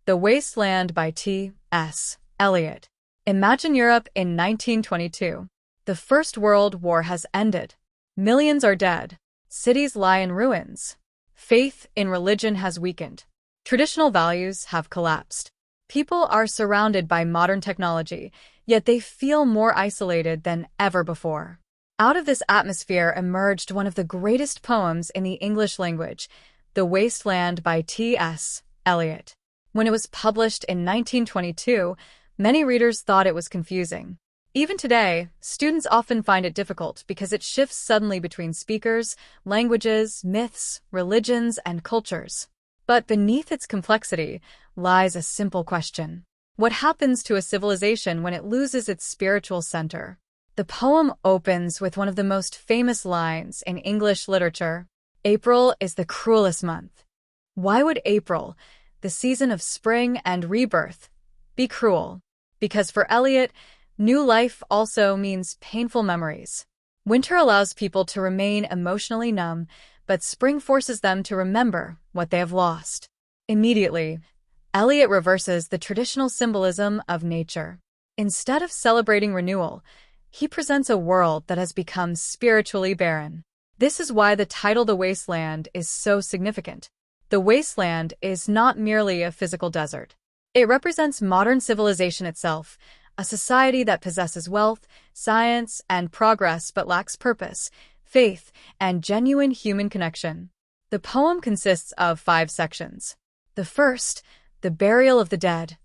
The Wasteland by T.S. Eliot. Imagine Europe in 1922. The First World War has ended. Millions are dead. Cities lie in ruins. Faith in religion has weakened. Traditional values have collapsed. People are surrounded by modern technology, yet they feel more isolated than ever before. Out of this atmosphere emerged one of the greatest poems in the English language, The Wasteland by T.S. Eliot. When it was published in 1922, many readers thought it was confusing. Even today, students often find it difficult because it shifts suddenly between speakers, languages, myths, religions, and cultures. But beneath its complexity lies a simple question. What happens to a civilization when it loses its spiritual center? The poem opens with one of the most famous lines in English literature. April is the cruelest month. Why would April, the season of spring and rebirth, be cruel? Because for Eliot, new life also means painful memories. Winter allows people to remain emotionally numb, but spring forces them to remember what they have lost. Immediately, Eliot reverses the traditional symbolism of nature. Instead of celebrating renewal, he presents a world that has become spiritually barren. This is why the title The Wasteland is so significant. The wasteland is not merely a physical desert. It represents modern civilization itself, a society that possesses wealth, science, and progress but lacks purpose, faith, and genuine human connection. The poem consists of 5 sections. The first, The Burial of the Dead,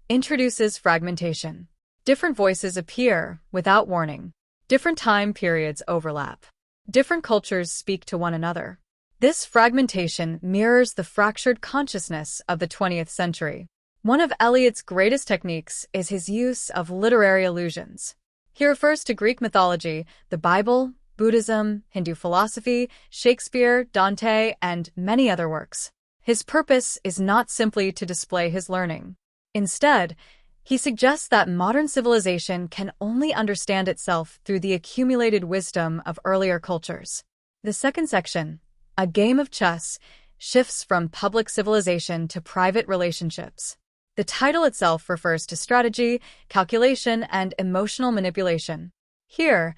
introduces fragmentation. Different voices appear without warning. Different time periods overlap. Different cultures speak to one another. This fragmentation mirrors the fractured consciousness of the 20th century. One of Eliot's greatest techniques is his use of literary allusions. He refers to Greek mythology, the Bible, Buddhism, Hindu philosophy, Shakespeare, Dante, and many other works. His purpose is not simply to display his learning. Instead, he suggests that modern civilization can only understand itself through the accumulated wisdom of earlier cultures. The second section, A Game of Chess, shifts from public civilization to private relationships. The title itself refers to strategy, calculation, and emotional manipulation. Here,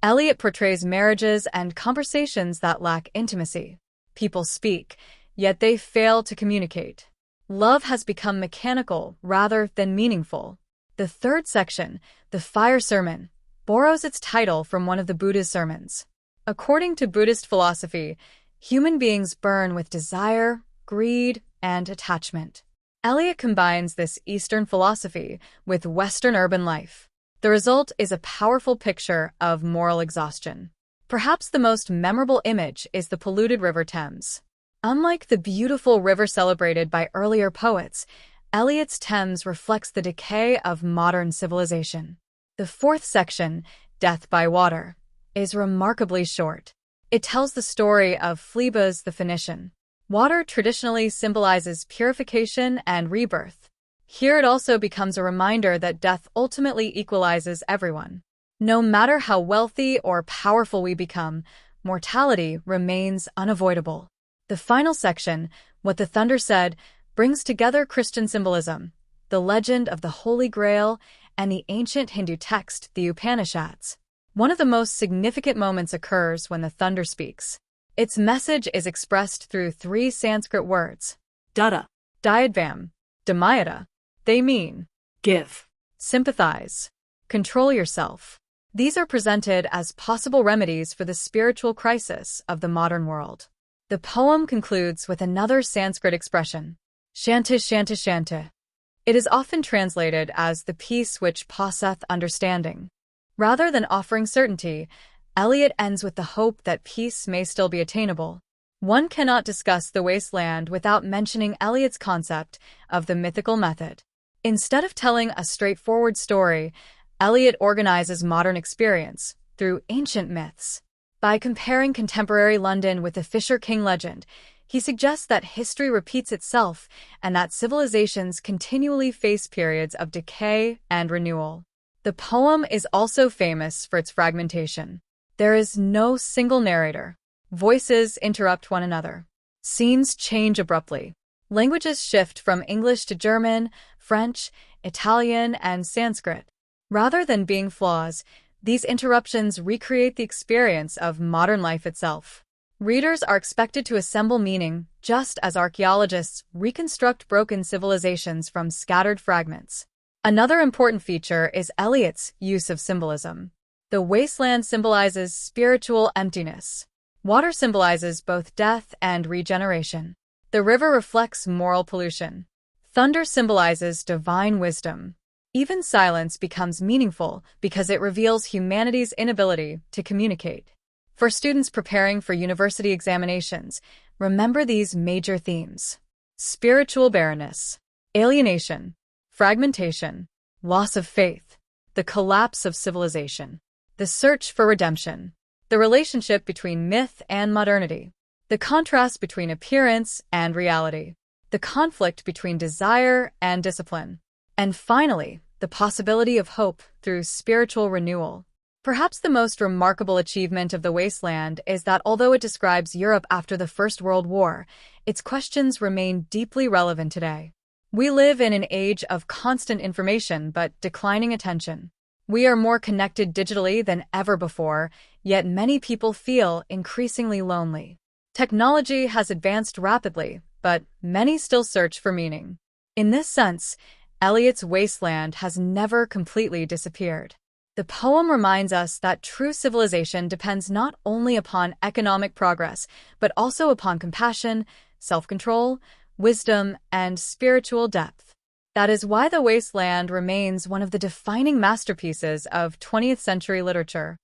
Eliot portrays marriages and conversations that lack intimacy. People speak, yet they fail to communicate. Love has become mechanical rather than meaningful. The third section, The Fire Sermon, borrows its title from one of the Buddha's sermons. According to Buddhist philosophy, human beings burn with desire, greed, and attachment. Eliot combines this Eastern philosophy with Western urban life. The result is a powerful picture of moral exhaustion. Perhaps the most memorable image is the polluted River Thames. Unlike the beautiful river celebrated by earlier poets, Eliot's Thames reflects the decay of modern civilization. The fourth section, Death by Water, is remarkably short. It tells the story of Phlebas the Phoenician. Water traditionally symbolizes purification and rebirth. Here it also becomes a reminder that death ultimately equalizes everyone. No matter how wealthy or powerful we become, mortality remains unavoidable. The final section, What the Thunder Said, brings together Christian symbolism, the legend of the Holy Grail, and the ancient Hindu text, the Upanishads. One of the most significant moments occurs when the thunder speaks. Its message is expressed through 3 Sanskrit words. Dada, Diadvam, Damayata. They mean give, sympathize, control yourself. These are presented as possible remedies for the spiritual crisis of the modern world. The poem concludes with another Sanskrit expression, Shanta Shanta Shanta. It is often translated as the peace which passeth understanding. Rather than offering certainty, Eliot ends with the hope that peace may still be attainable. One cannot discuss The Wasteland without mentioning Eliot's concept of the mythical method. Instead of telling a straightforward story, Eliot organizes modern experience through ancient myths. By comparing contemporary London with the Fisher King legend, he suggests that history repeats itself and that civilizations continually face periods of decay and renewal. The poem is also famous for its fragmentation. There is no single narrator. Voices interrupt one another. Scenes change abruptly. Languages shift from English to German, French, Italian, and Sanskrit. Rather than being flaws, these interruptions recreate the experience of modern life itself. Readers are expected to assemble meaning, just as archaeologists reconstruct broken civilizations from scattered fragments. Another important feature is Eliot's use of symbolism. The wasteland symbolizes spiritual emptiness. Water symbolizes both death and regeneration. The river reflects moral pollution. Thunder symbolizes divine wisdom. Even silence becomes meaningful because it reveals humanity's inability to communicate. For students preparing for university examinations, remember these major themes: spiritual barrenness, alienation, fragmentation, loss of faith, the collapse of civilization, the search for redemption, the relationship between myth and modernity, the contrast between appearance and reality, the conflict between desire and discipline, and finally, the possibility of hope through spiritual renewal. Perhaps the most remarkable achievement of The Wasteland is that although it describes Europe after the First World War, its questions remain deeply relevant today. We live in an age of constant information but declining attention. We are more connected digitally than ever before, yet many people feel increasingly lonely. Technology has advanced rapidly, but many still search for meaning. In this sense, Eliot's Wasteland has never completely disappeared. The poem reminds us that true civilization depends not only upon economic progress, but also upon compassion, self-control, wisdom, and spiritual depth. That is why The Wasteland remains one of the defining masterpieces of 20th century literature.